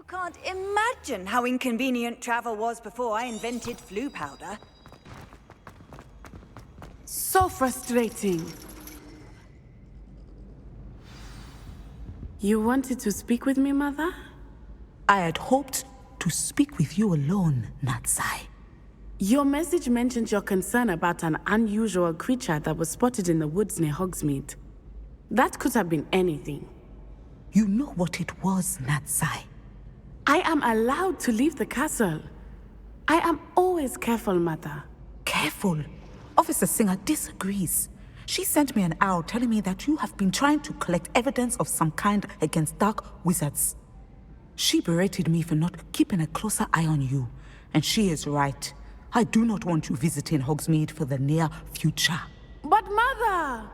Can't imagine how inconvenient travel was before I invented flu powder. So frustrating. You wanted to speak with me, Mother? I had hoped to speak with you alone, Natsai. Your message mentioned your concern about an unusual creature that was spotted in the woods near Hogsmeade. That could have been anything. You know what it was, Natsai. I am allowed to leave the castle. I am always careful, Mother. Careful? Officer Singer disagrees. She sent me an owl telling me that you have been trying to collect evidence of some kind against dark wizards. She berated me for not keeping a closer eye on you, and she is right. I do not want you visiting Hogsmeade for the near future. But Mother!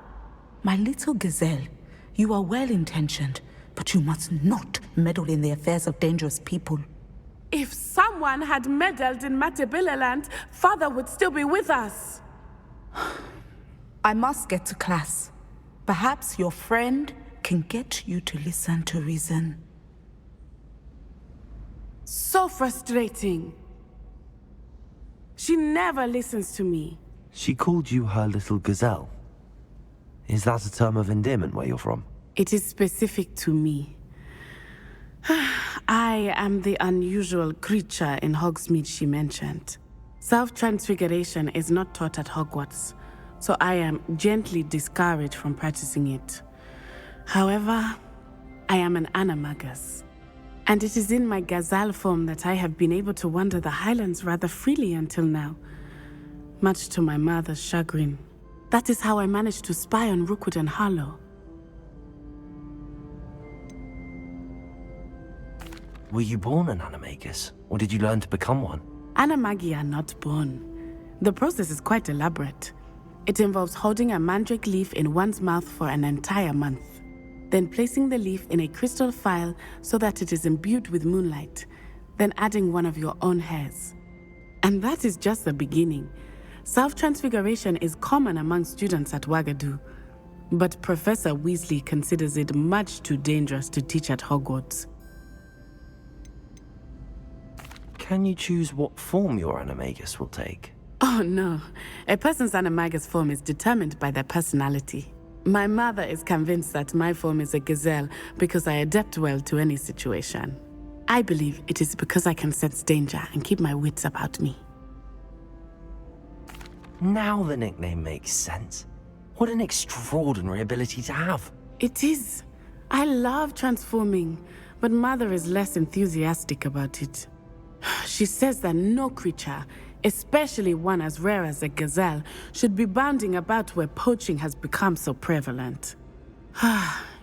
My little gazelle, you are well-intentioned, but you must not meddle in the affairs of dangerous people. If someone had meddled in Matabeleland, Father would still be with us. I must get to class. Perhaps your friend can get you to listen to reason. So frustrating. She never listens to me. She called you her little gazelle. Is that a term of endearment where you're from? It is specific to me. I am the unusual creature in Hogsmeade she mentioned. Self-transfiguration is not taught at Hogwarts, so I am gently discouraged from practicing it. However, I am an animagus, and it is in my gazelle form that I have been able to wander the Highlands rather freely until now, much to my mother's chagrin. That is how I managed to spy on Rookwood and Harlow. Were you born an animagus, or did you learn to become one? Animagi are not born. The process is quite elaborate. It involves holding a mandrake leaf in one's mouth for an entire month, then placing the leaf in a crystal phial so that it is imbued with moonlight, then adding one of your own hairs. And that is just the beginning. Self-transfiguration is common among students at Wagadu, but Professor Weasley considers it much too dangerous to teach at Hogwarts. Can you choose what form your animagus will take? Oh no, a person's animagus form is determined by their personality. My mother is convinced that my form is a gazelle because I adapt well to any situation. I believe it is because I can sense danger and keep my wits about me. Now the nickname makes sense. What an extraordinary ability to have. It is. I love transforming, but Mother is less enthusiastic about it. She says that no creature, especially one as rare as a gazelle, should be bounding about where poaching has become so prevalent.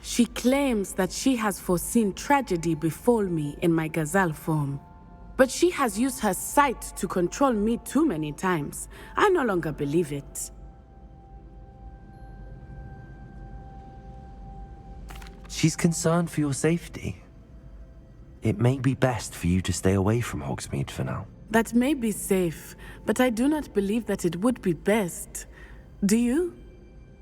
She claims that she has foreseen tragedy befall me in my gazelle form. But she has used her sight to control me too many times. I no longer believe it. She's concerned for your safety. It may be best for you to stay away from Hogsmeade for now. That may be safe, but I do not believe that it would be best. Do you?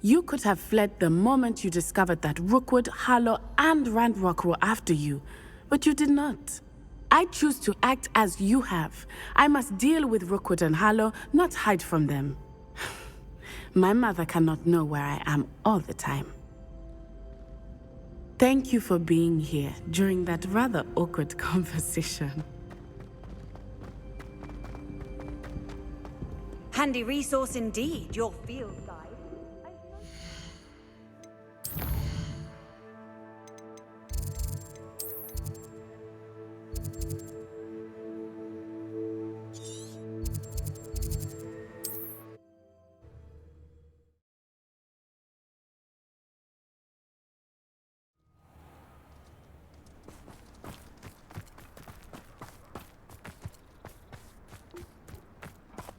You could have fled the moment you discovered that Rookwood, Harlow, and Ranrock were after you, but you did not. I choose to act as you have. I must deal with Rookwood and Harlow, not hide from them. My mother cannot know where I am all the time. Thank you for being here during that rather awkward conversation. Handy resource indeed, your field guide.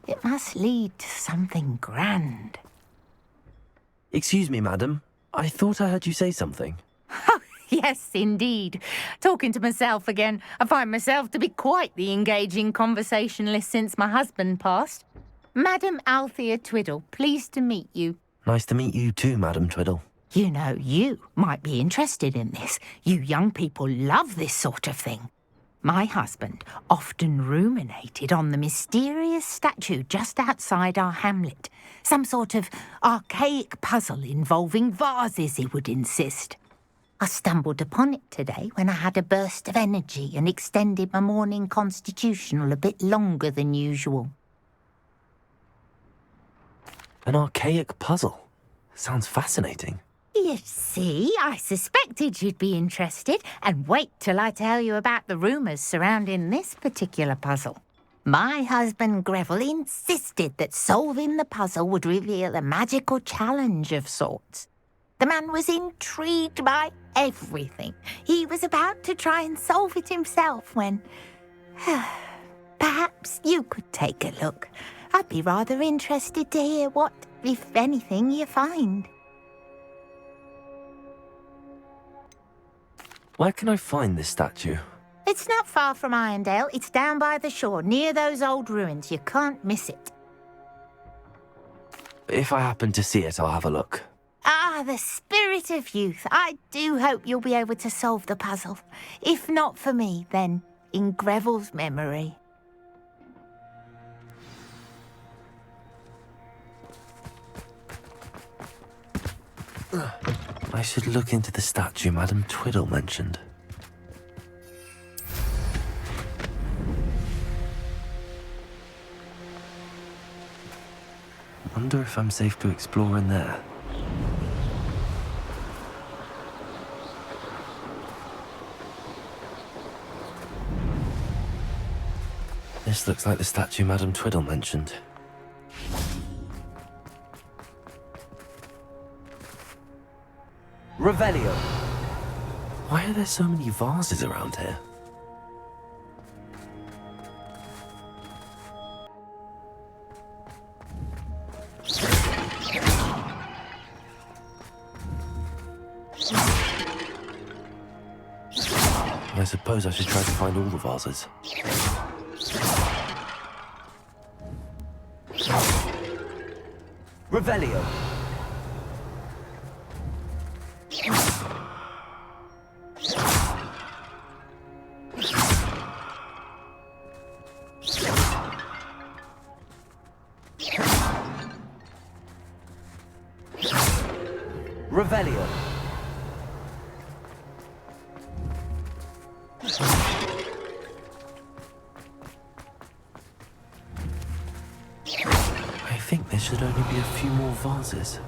It must lead to something grand. Excuse me, madam. I thought I heard you say something. Yes, indeed. Talking to myself again. I find myself to be quite the engaging conversationalist since my husband passed. Madam Althea Twiddle, pleased to meet you. Nice to meet you too, Madam Twiddle. You know, you might be interested in this. You young people love this sort of thing. My husband often ruminated on the mysterious statue just outside our hamlet. Some sort of archaic puzzle involving vases, he would insist. I stumbled upon it today when I had a burst of energy and extended my morning constitutional a bit longer than usual. An archaic puzzle. Sounds fascinating. You see, I suspected you'd be interested, and wait till I tell you about the rumours surrounding this particular puzzle. My husband Greville insisted that solving the puzzle would reveal a magical challenge of sorts. The man was intrigued by everything. He was about to try and solve it himself when... Perhaps you could take a look. I'd be rather interested to hear what, if anything, you find. Where can I find this statue? It's not far from Irondale. It's down by the shore, near those old ruins. You can't miss it. If I happen to see it, I'll have a look. Ah, the spirit of youth. I do hope you'll be able to solve the puzzle. If not for me, then in Greville's memory. I should look into the statue Madame Twiddle mentioned. Wonder if I'm safe to explore in there. This looks like the statue Madame Twiddle mentioned. Revelio. Why are there so many vases around here? I suppose I should try to find all the vases. Revelio. Revelio. I think there should only be a few more vases.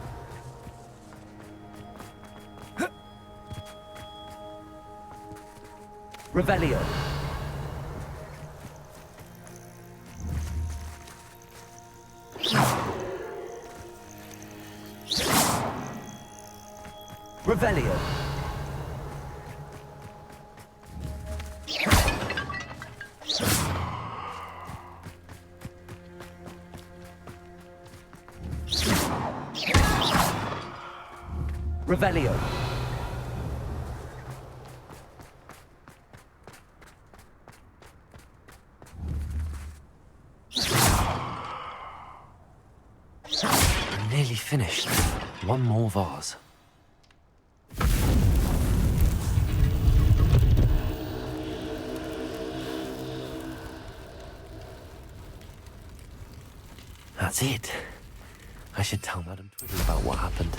Revelio. Revelio. Revelio. I'm nearly finished. One more vase. That's it. I should tell Madame Twiddle about what happened.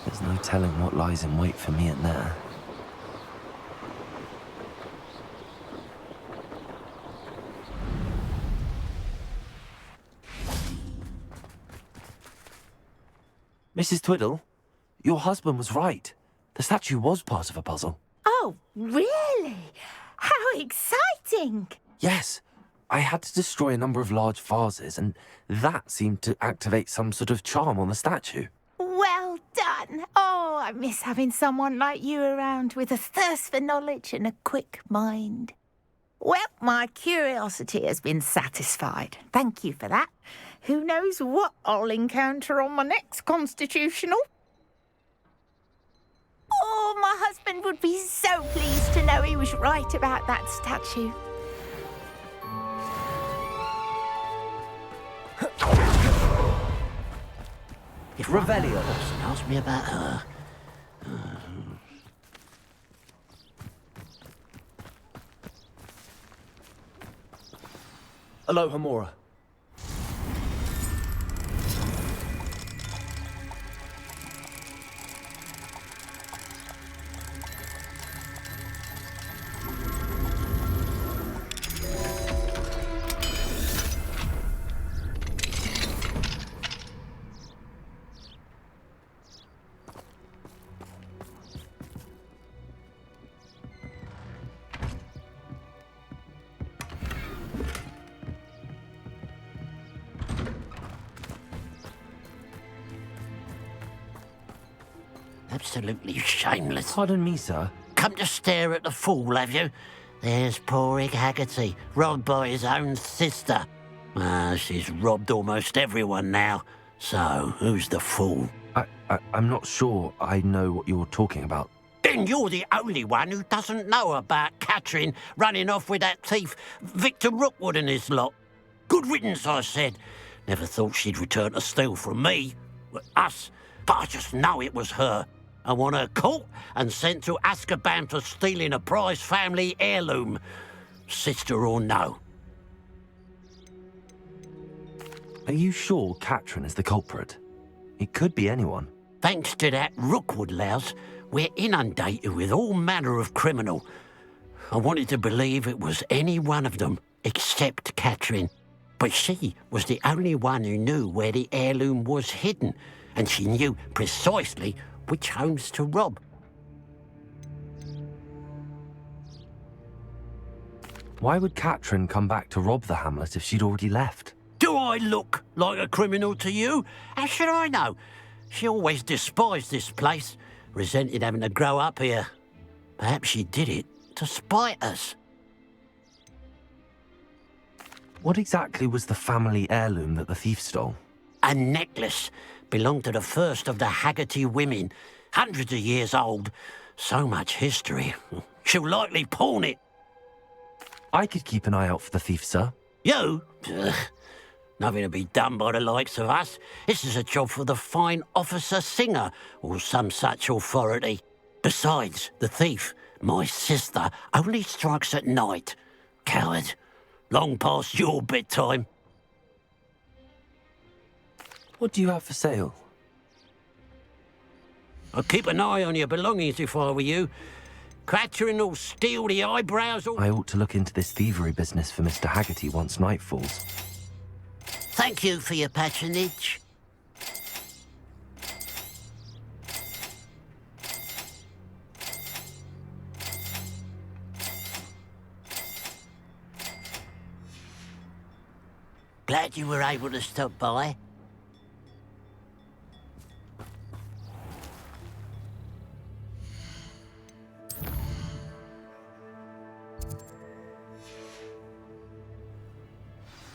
There's no telling what lies in wait for me in there. Mrs. Twiddle, your husband was right. The statue was part of a puzzle. Oh, really? How exciting! Yes, I had to destroy a number of large vases, and that seemed to activate some sort of charm on the statue. Well done. Oh, I miss having someone like you around with a thirst for knowledge and a quick mind. Well, my curiosity has been satisfied. Thank you for that. Who knows what I'll encounter on my next constitutional? Oh, my husband would be so pleased to know he was right about that statue. If Revelio. one person asked me about her. Aloha Mora. Absolutely shameless. Pardon me, sir. Come to stare at the fool, have you? There's poor Egg Haggerty, robbed by his own sister. She's robbed almost everyone now. So, who's the fool? I'm not sure I know what you're talking about. Then you're the only one who doesn't know about Catherine running off with that thief, Victor Rookwood and his lot. Good riddance, I said. Never thought she'd return to steal from me. Us. But I just know it was her. I want her caught and sent to Azkaban for stealing a prize family heirloom. Sister or no. Are you sure Catherine is the culprit? It could be anyone. Thanks to that Rookwood louse, we're inundated with all manner of criminal. I wanted to believe it was any one of them, except Catherine. But she was the only one who knew where the heirloom was hidden, and she knew precisely which homes to rob. Why would Catherine come back to rob the hamlet if she'd already left? Do I look like a criminal to you? How should I know? She always despised this place, resented having to grow up here. Perhaps she did it to spite us. What exactly was the family heirloom that the thief stole? A necklace belonged to the first of the Haggerty women, hundreds of years old. So much history. She'll likely pawn it. I could keep an eye out for the thief, sir. You? Ugh. Nothing to be done by the likes of us. This is a job for the fine officer Singer, or some such authority. Besides, the thief, my sister, only strikes at night. Coward. Long past your bedtime. What do you have for sale? I'd keep an eye on your belongings if I were you. Catherine will steal the eyebrows or... I ought to look into this thievery business for Mr. Haggerty once night falls. Thank you for your patronage. Glad you were able to stop by.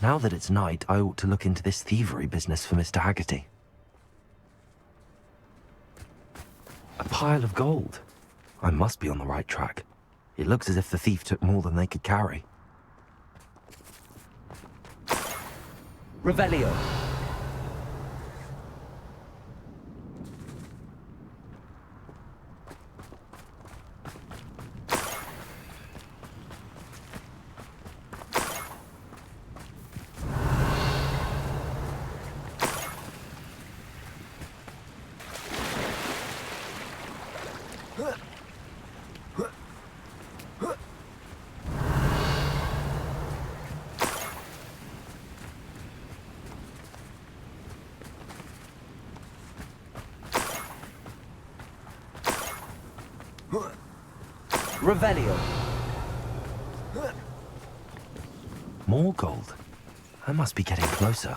Now that it's night, I ought to look into this thievery business for Mr. Haggerty. A pile of gold. I must be on the right track. It looks as if the thief took more than they could carry. Revelio. Revelio. More gold. I must be getting closer.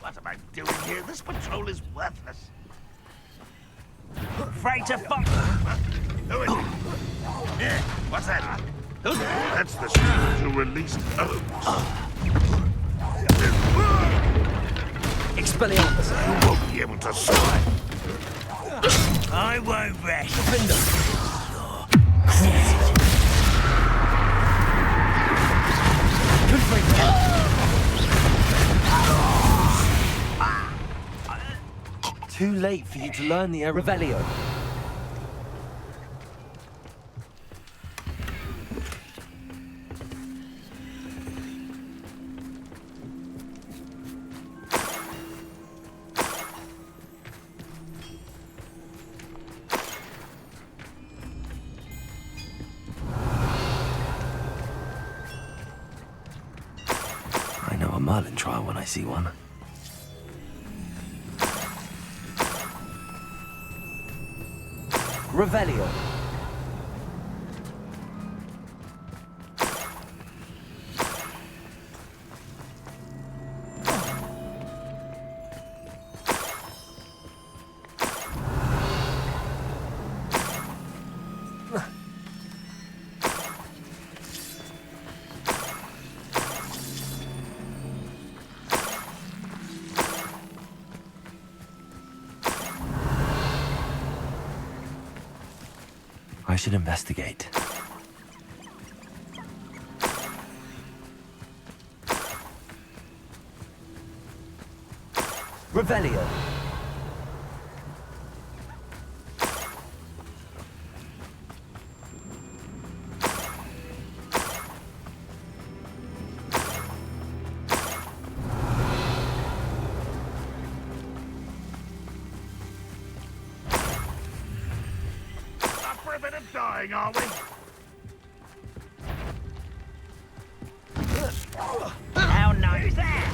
What am I doing here? This patrol is worthless. Freighter fuck! Who is it? Yeah, what's that? That's the student who released Holmes. Expelliarmus. You won't be able to survive. I won't rest. too late for you to learn the Revelio. I know a Merlin trial when I see one. Revelio. I should investigate. Revelio. For a bit of dying, are we? How nice that?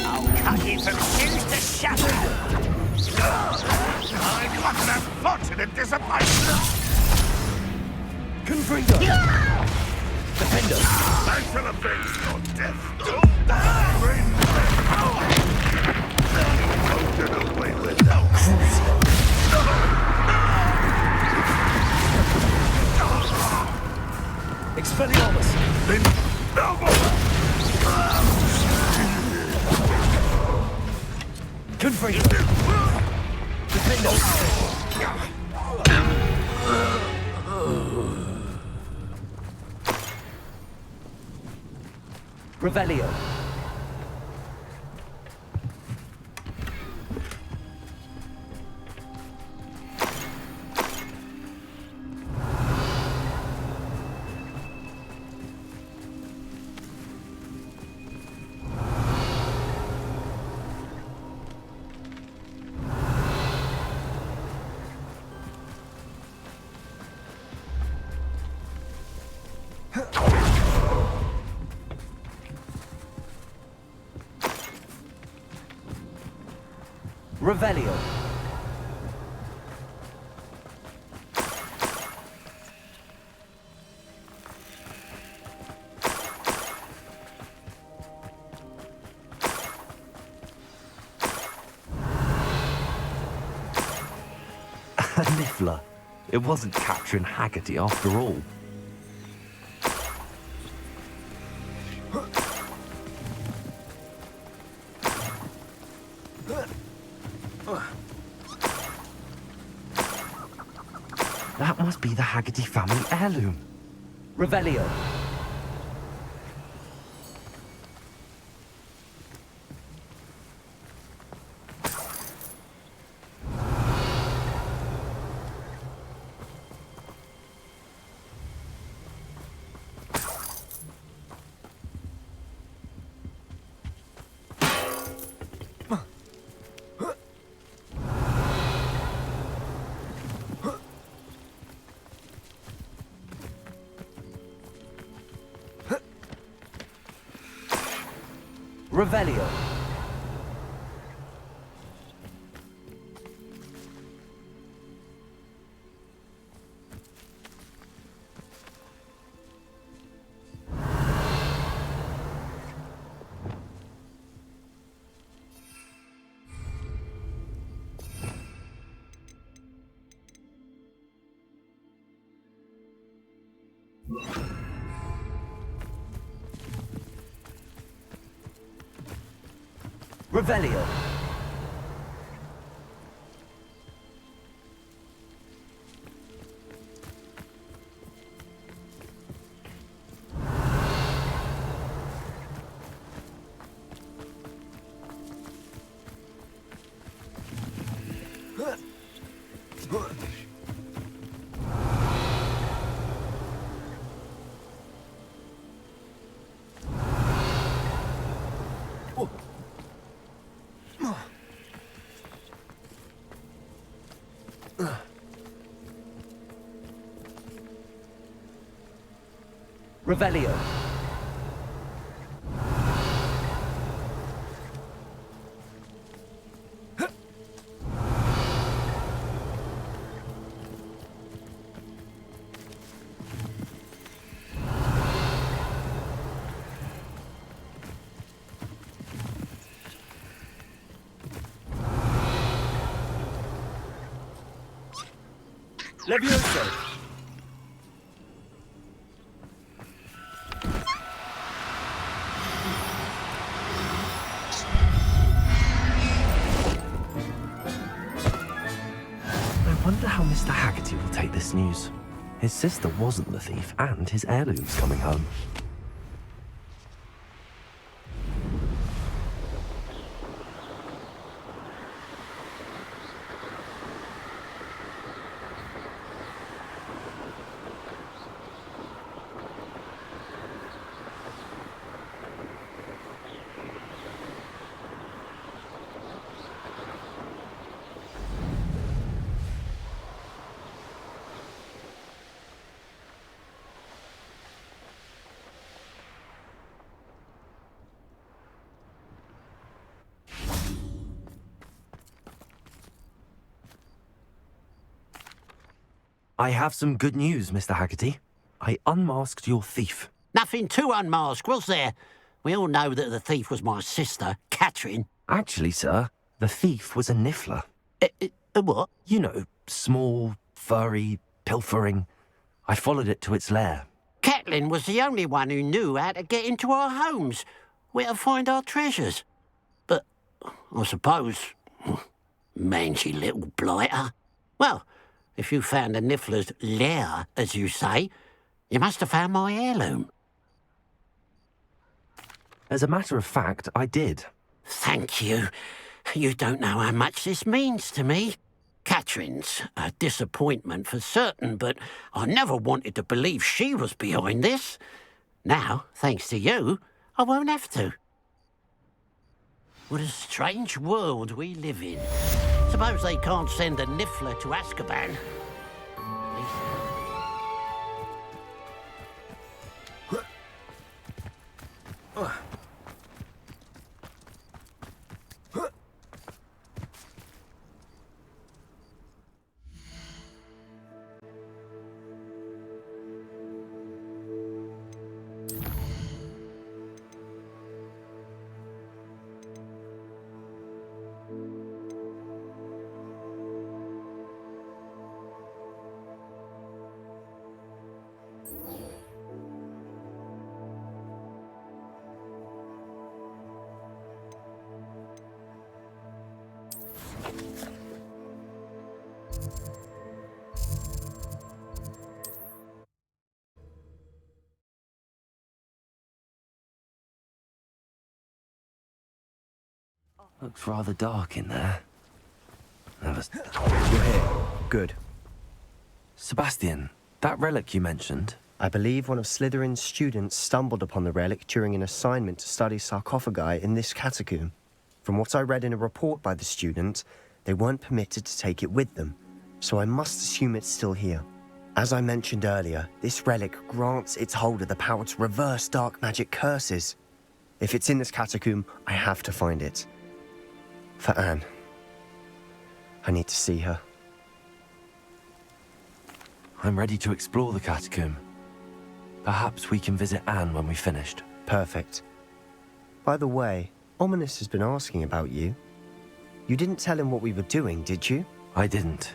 I'll cut you from shoes to shatter. I'm not an unfortunate disappointment. Confringo. Defender. I shall avenge your death. Don't die. Don't get away with that. Expelliarmus. Confringo. Defender. Revelio. Revelio. Niffler. It wasn't capturing Haggerty after all. That must be the Haggerty family heirloom. Revelio. Revelio. Revelio. Revelio. Levioso. I wonder how Mr. Haggerty will take this news. His sister wasn't the thief, and his heirloom's coming home. I have some good news, Mr. Haggerty. I unmasked your thief. Nothing to unmask, was there? We all know that the thief was my sister, Catherine. Actually, sir, the thief was a niffler. A what? You know, small, furry, pilfering. I followed it to its lair. Catelyn was the only one who knew how to get into our homes, where to find our treasures. But I suppose, mangy little blighter. Well, if you found the niffler's lair, as you say, you must have found my heirloom. As a matter of fact, I did. Thank you. You don't know how much this means to me. Catherine's a disappointment for certain, but I never wanted to believe she was behind this. Now, thanks to you, I won't have to. What a strange world we live in. Suppose they can't send a niffler to Azkaban. Looks rather dark in there. You're here. Good. Sebastian, that relic you mentioned. I believe one of Slytherin's students stumbled upon the relic during an assignment to study sarcophagi in this catacomb. From what I read in a report by the student, they weren't permitted to take it with them, so I must assume it's still here. As I mentioned earlier, this relic grants its holder the power to reverse dark magic curses. If it's in this catacomb, I have to find it. For Anne. I need to see her. I'm ready to explore the catacomb. Perhaps we can visit Anne when we've finished. Perfect. By the way, Ominous has been asking about you. You didn't tell him what we were doing, did you? I didn't.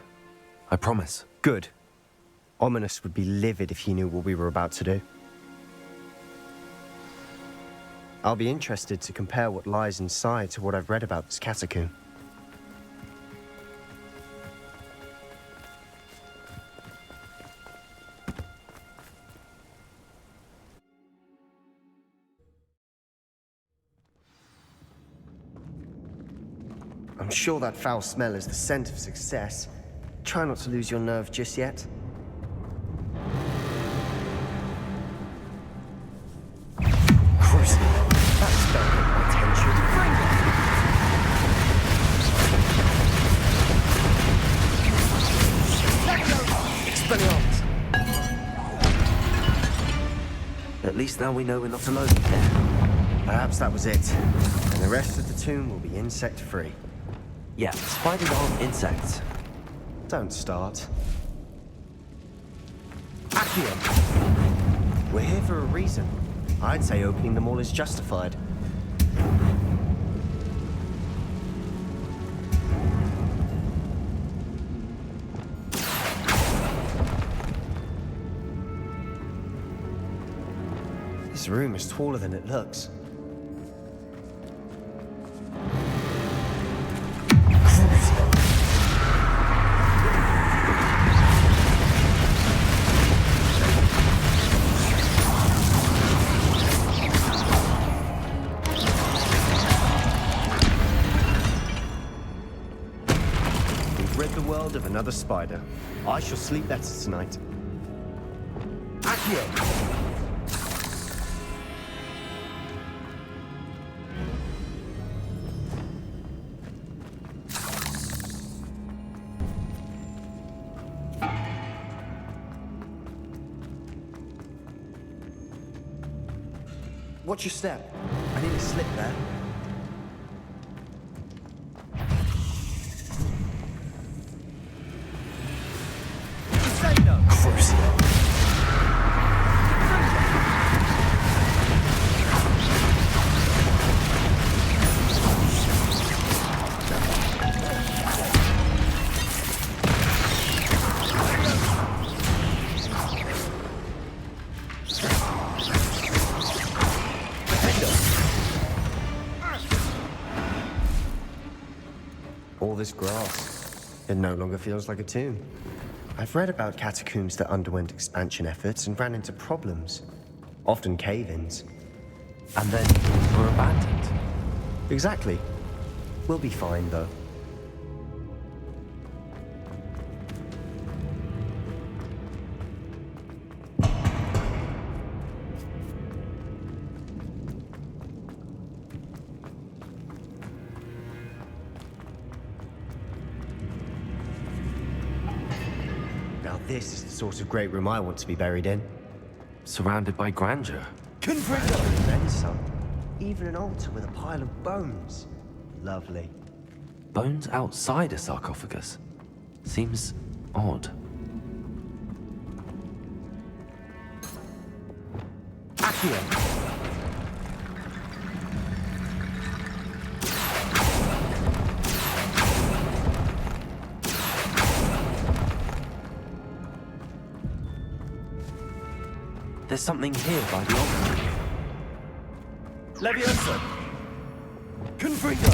I promise. Good. Ominous would be livid if he knew what we were about to do. I'll be interested to compare what lies inside to what I've read about this catacomb. I'm sure that foul smell is the scent of success. Try not to lose your nerve just yet. Crucible. That spell got my attention. Expelliarmus. At least now we know we're not alone here. Perhaps that was it. And the rest of the tomb will be insect-free. Yeah, spiders aren't insects. Don't start. Accio! We're here for a reason. I'd say opening them all is justified. This room is taller than it looks. Of another spider. I shall sleep better tonight. Accio! Watch your step. I need a slip there. All this grass. It no longer feels like a tomb. I've read about catacombs that underwent expansion efforts and ran into problems. Often cave-ins. And then were abandoned. Exactly. We'll be fine, though. This is the sort of great room I want to be buried in. Surrounded by grandeur. Confringo! Then some. Even an altar with a pile of bones. Lovely. Bones outside a sarcophagus. Seems odd. Accio! There's something here by the altar. Leviosa! Confringo!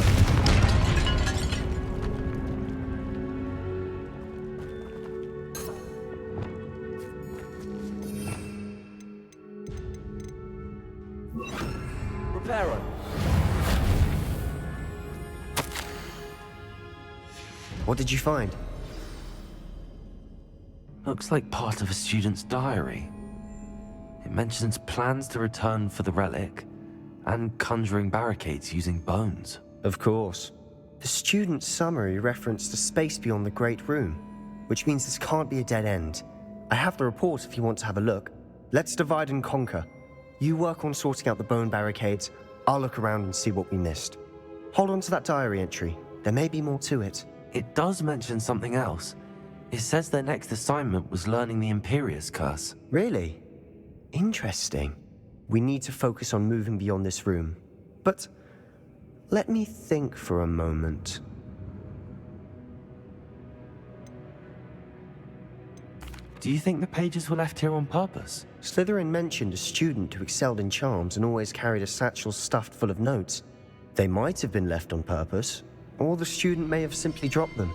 Reparo! What did you find? Looks like part of a student's diary. It mentions plans to return for the relic and conjuring barricades using bones. Of course. The student's summary referenced a space beyond the Great Room, which means this can't be a dead end. I have the report if you want to have a look. Let's divide and conquer. You work on sorting out the bone barricades. I'll look around and see what we missed. Hold on to that diary entry. There may be more to it. It does mention something else. It says their next assignment was learning the Imperius Curse. Really? Interesting. We need to focus on moving beyond this room. But let me think for a moment. Do you think the pages were left here on purpose? Slytherin mentioned a student who excelled in charms and always carried a satchel stuffed full of notes. They might have been left on purpose, or the student may have simply dropped them.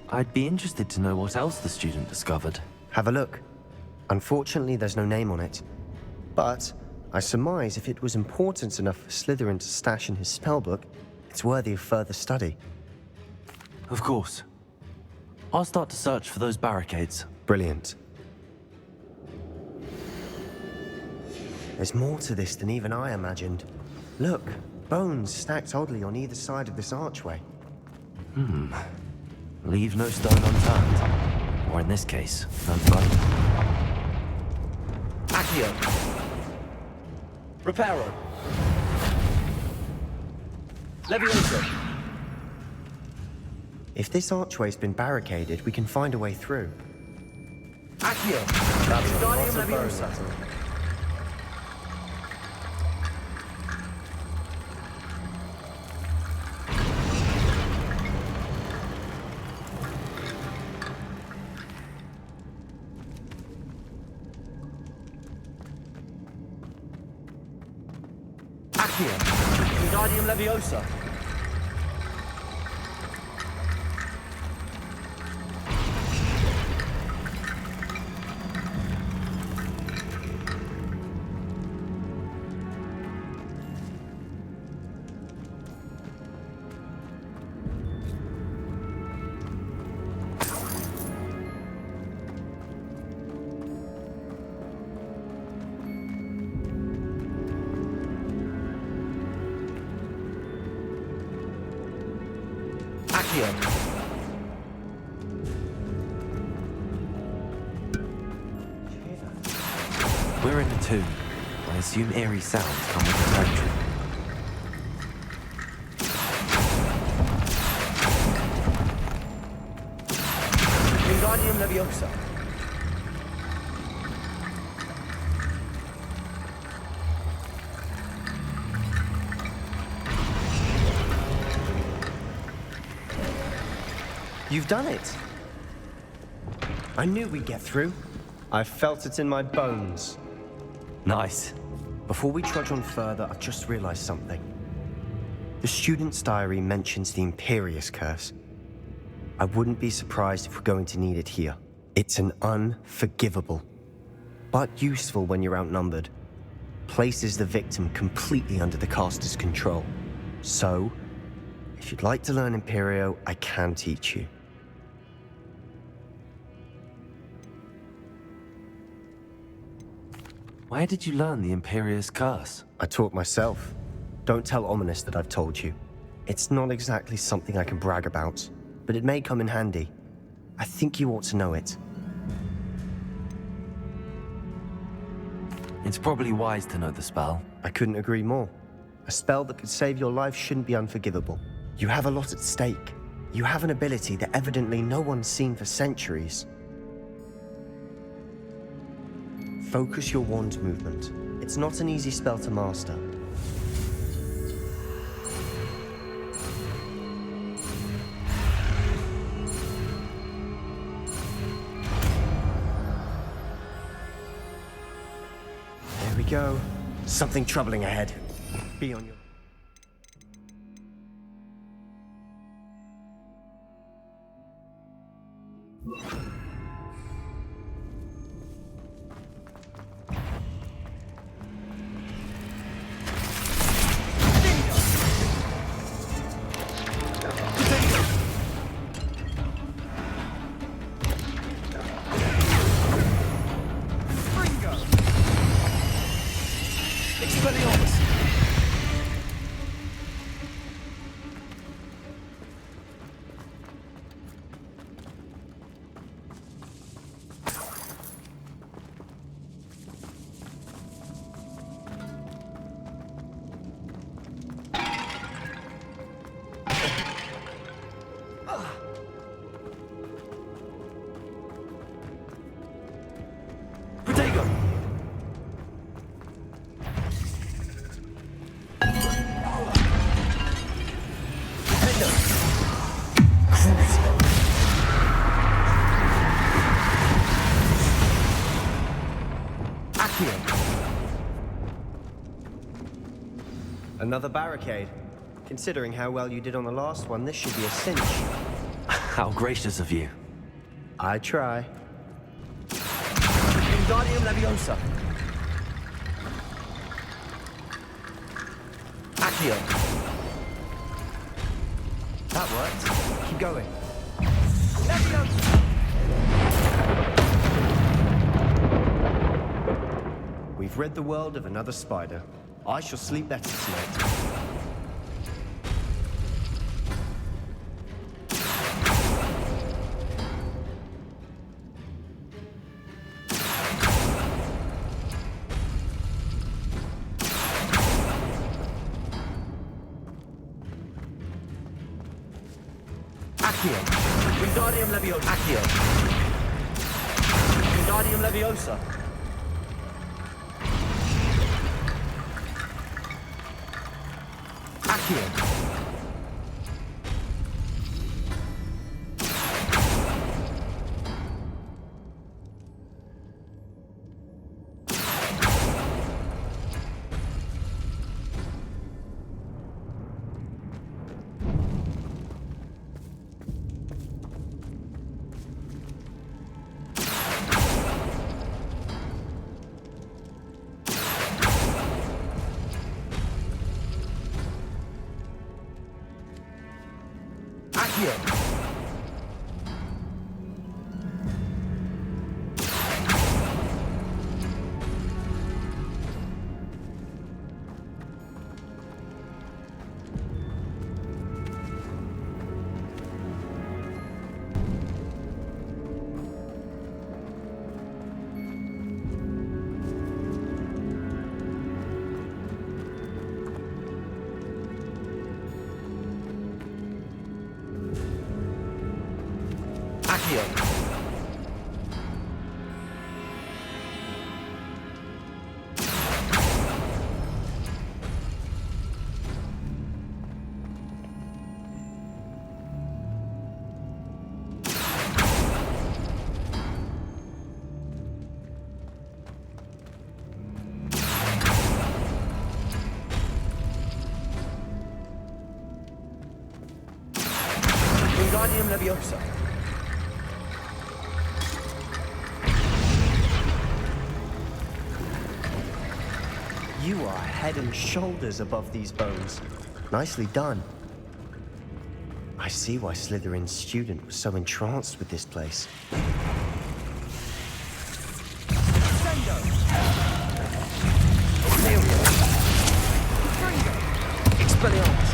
I'd be interested to know what else the student discovered. Have a look. Unfortunately, there's no name on it. But I surmise if it was important enough for Slytherin to stash in his spellbook, it's worthy of further study. Of course. I'll start to search for those barricades. Brilliant. There's more to this than even I imagined. Look, bones stacked oddly on either side of this archway. Leave no stone unturned. Or in this case, no bone. Accio. Reparo. Levioso. If this archway's been barricaded, we can find a way through. Accio. Wingardium Leviosa. Accio. Wingardium Leviosa. We're in the tomb. I assume eerie sounds come with the territory. Wingardium Leviosa. You've done it! I knew we'd get through. I felt it in my bones. Nice. Before we trudge on further, I've just realized something. The student's diary mentions the Imperious Curse. I wouldn't be surprised if we're going to need it here. It's an unforgivable, but useful when you're outnumbered. Places the victim completely under the caster's control. So, if you'd like to learn Imperio, I can teach you. Where did you learn the Imperious Curse? I taught myself. Don't tell Ominous that I've told you. It's not exactly something I can brag about, but it may come in handy. I think you ought to know it. It's probably wise to know the spell. I couldn't agree more. A spell that could save your life shouldn't be unforgivable. You have a lot at stake. You have an ability that evidently no one's seen for centuries. Focus your wand movement. It's not an easy spell to master. There we go. Something troubling ahead. Be on your... Accio. Another barricade. Considering how well you did on the last one, this should be a cinch. How gracious of you. I try. Wingardium Leviosa. Accio. That worked. Keep going. Leviosa. We've rid the world of another spider. I shall sleep better tonight. Accio. Wingardium Leviosa. Accio. Wingardium Leviosa. Accio. Wingardium Leviosa. You are head and shoulders above these bones. Nicely done. I see why Slytherin's student was so entranced with this place. Expelliarmus.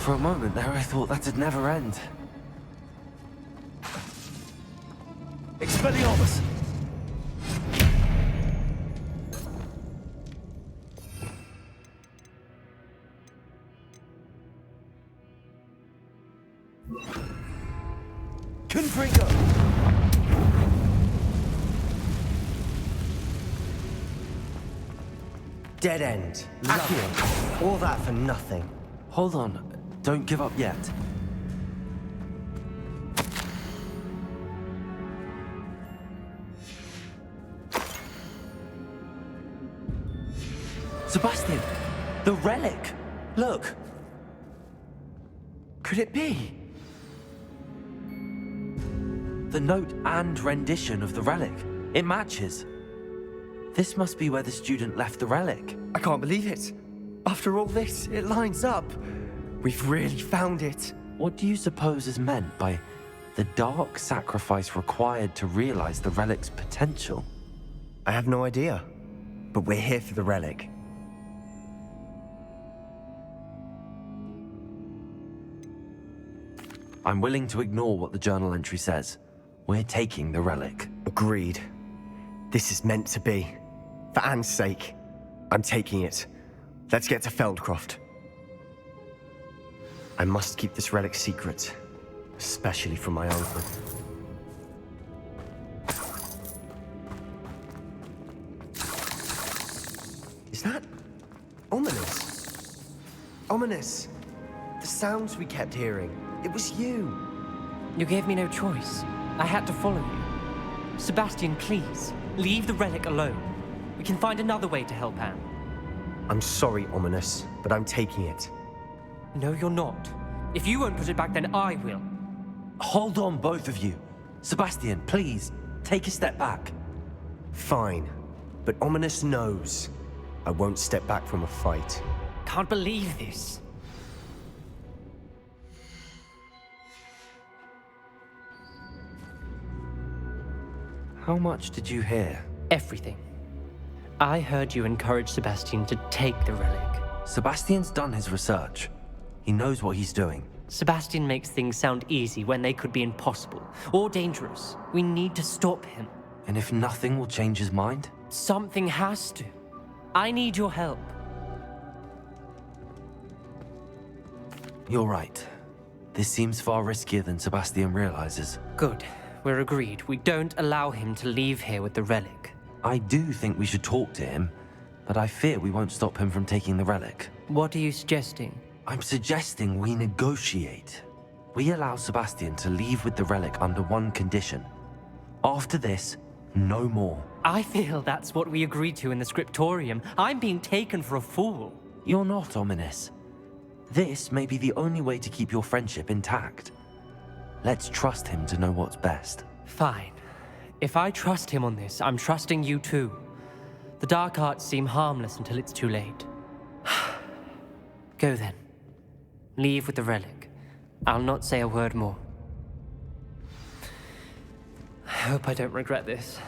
For a moment there, I thought that'd never end. Expelliarmus. Confringo. Dead end. Accio. All that for nothing. Hold on. Don't give up yet. Sebastian! The relic! Look! Could it be? The note and rendition of the relic. It matches. This must be where the student left the relic. I can't believe it. After all this, it lines up. We've really found it. What do you suppose is meant by the dark sacrifice required to realize the relic's potential? I have no idea, but we're here for the relic. I'm willing to ignore what the journal entry says. We're taking the relic. Agreed. This is meant to be. For Anne's sake, I'm taking it. Let's get to Feldcroft. I must keep this relic secret, especially from my uncle. Is that ominous? Ominous. The sounds we kept hearing. It was you. You gave me no choice. I had to follow you. Sebastian, please, leave the relic alone. We can find another way to help Anne. I'm sorry, Ominous, but I'm taking it. No, you're not. If you won't put it back, then I will. Hold on, both of you. Sebastian, please, take a step back. Fine, but Ominous knows I won't step back from a fight. Can't believe this. How much did you hear? Everything. I heard you encourage Sebastian to take the relic. Sebastian's done his research. He knows what he's doing. Sebastian makes things sound easy when they could be impossible or dangerous. We need to stop him. And if nothing will change his mind? Something has to. I need your help. You're right. This seems far riskier than Sebastian realizes. Good. We're agreed. We don't allow him to leave here with the relic. I do think we should talk to him, but I fear we won't stop him from taking the relic. What are you suggesting? I'm suggesting we negotiate. We allow Sebastian to leave with the relic under one condition. After this, no more. I feel that's what we agreed to in the scriptorium. I'm being taken for a fool. You're not, Ominous. This may be the only way to keep your friendship intact. Let's trust him to know what's best. Fine. If I trust him on this, I'm trusting you too. The dark arts seem harmless until it's too late. Go then. Leave with the relic. I'll not say a word more. I hope I don't regret this.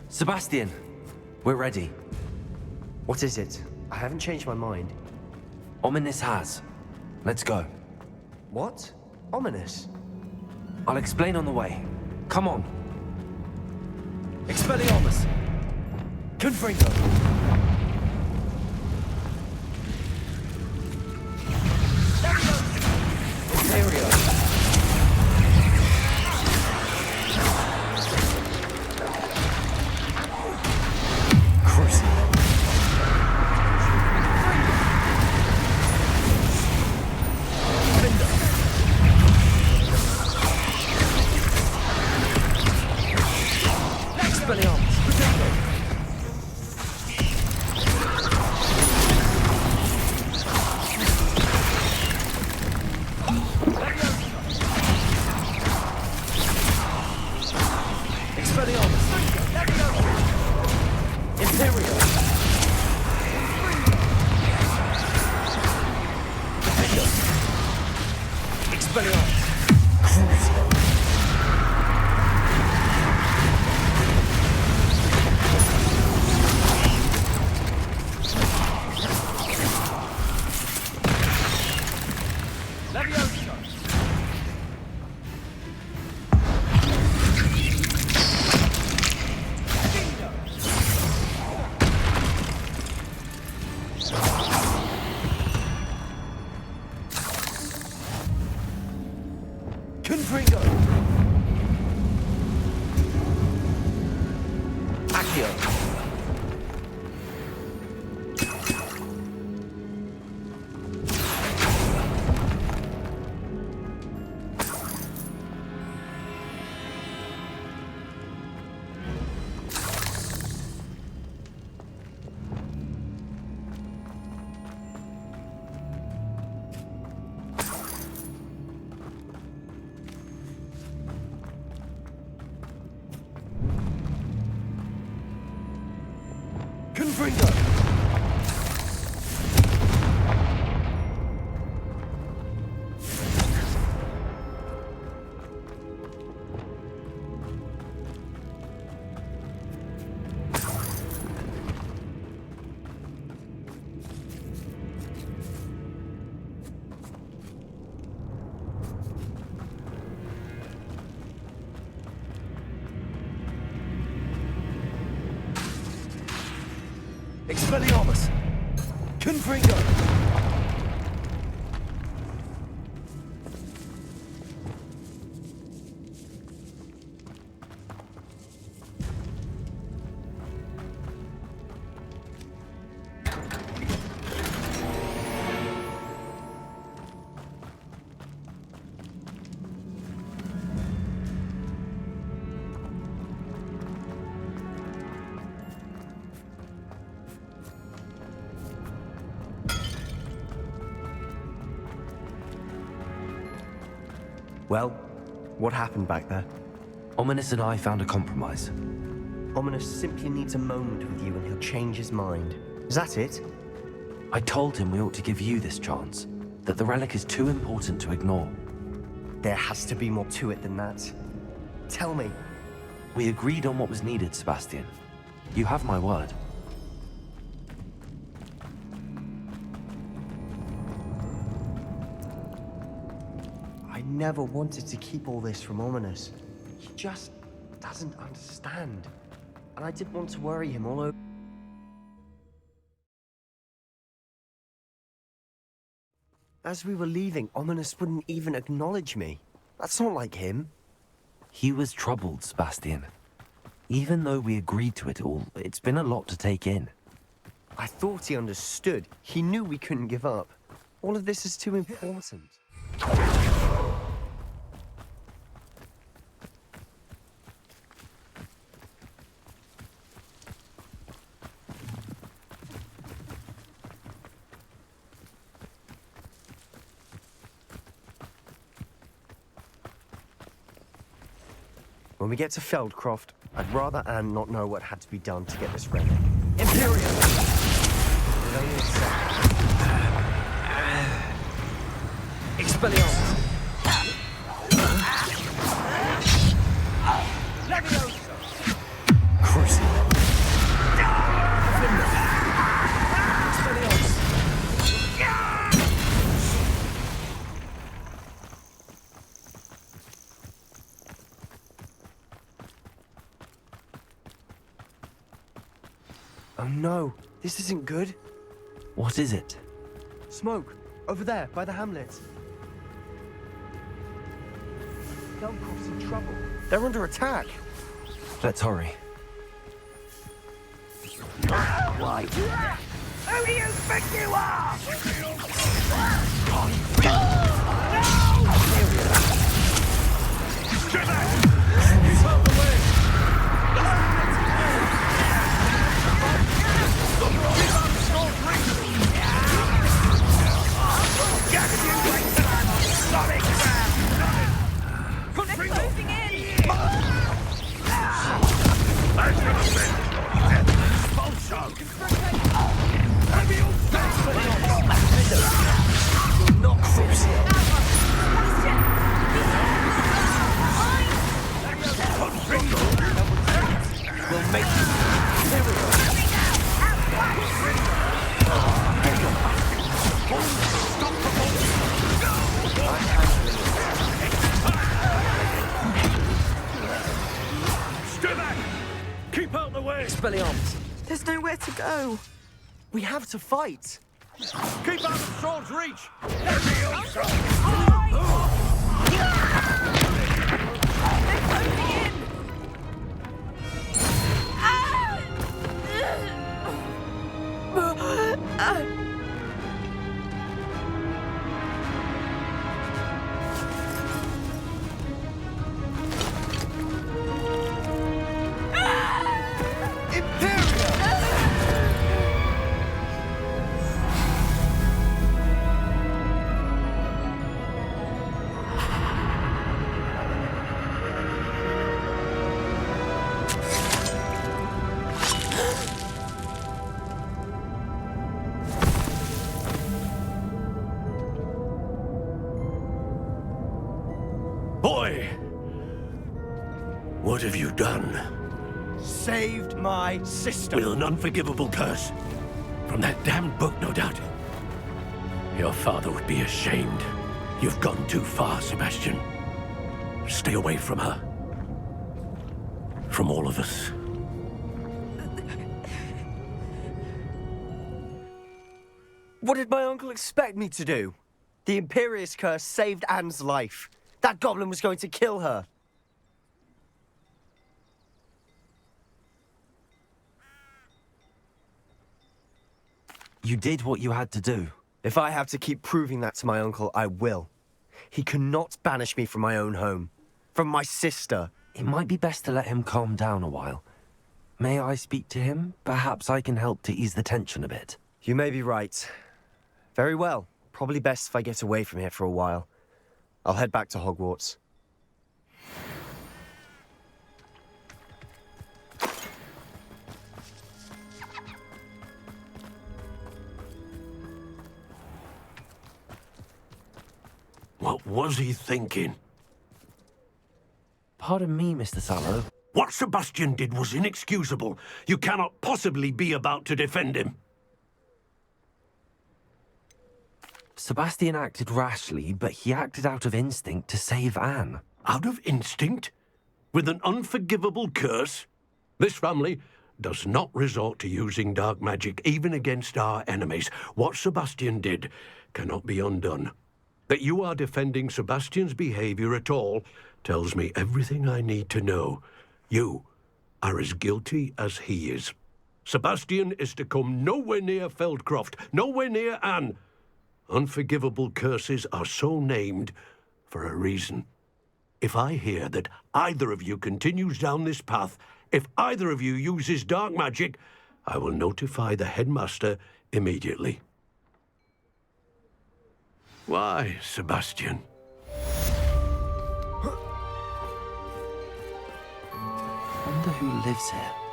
Sebastian, we're ready. What is it? I haven't changed my mind. Ominous has. Let's go. What? Ominous? I'll explain on the way. Come on. Expelliarmus! Confringo! Imperio! Crucible. Expelliarmus! Confringo! Accio! Confringo! Expelliarmus! Confringo! Well, what happened back there? Ominous and I found a compromise. Ominous simply needs a moment with you and he'll change his mind. Is that it? I told him we ought to give you this chance, that the relic is too important to ignore. There has to be more to it than that. Tell me. We agreed on what was needed, Sebastian. You have my word. I never wanted to keep all this from Ominous. He just doesn't understand. And I didn't want to worry him all over. As we were leaving, Ominous wouldn't even acknowledge me. That's not like him. He was troubled, Sebastian. Even though we agreed to it all, it's been a lot to take in. I thought he understood. He knew we couldn't give up. All of this is too important. When we get to Feldcroft, I'd rather Anne not know what had to be done to get this ready. Imperial! With only a second. Expelliarmus! Crucible! Expelliarmus! Oh no, this isn't good. What is it? Smoke, over there, by the hamlet. Feldcroft's in trouble. They're under attack. Let's hurry. Why? Who do you think you are? Expelliarmus! There's nowhere to go. We have to fight. Keep out of sword's reach! What have you done? Saved my sister. With an unforgivable curse. From that damned book, no doubt. Your father would be ashamed. You've gone too far, Sebastian. Stay away from her. From all of us. What did my uncle expect me to do? The Imperious curse saved Anne's life. That goblin was going to kill her. You did what you had to do. If I have to keep proving that to my uncle, I will. He cannot banish me from my own home. From my sister. It might be best to let him calm down a while. May I speak to him? Perhaps I can help to ease the tension a bit. You may be right. Very well. Probably best if I get away from here for a while. I'll head back to Hogwarts. What was he thinking? Pardon me, Mr. Sallow. What Sebastian did was inexcusable. You cannot possibly be about to defend him. Sebastian acted rashly, but he acted out of instinct to save Anne. Out of instinct? With an unforgivable curse? This family does not resort to using dark magic even against our enemies. What Sebastian did cannot be undone. That you are defending Sebastian's behavior at all tells me everything I need to know. You are as guilty as he is. Sebastian is to come nowhere near Feldcroft, nowhere near Anne. Unforgivable curses are so named for a reason. If I hear that either of you continues down this path, if either of you uses dark magic, I will notify the headmaster immediately. Why, Sebastian? I wonder who lives here.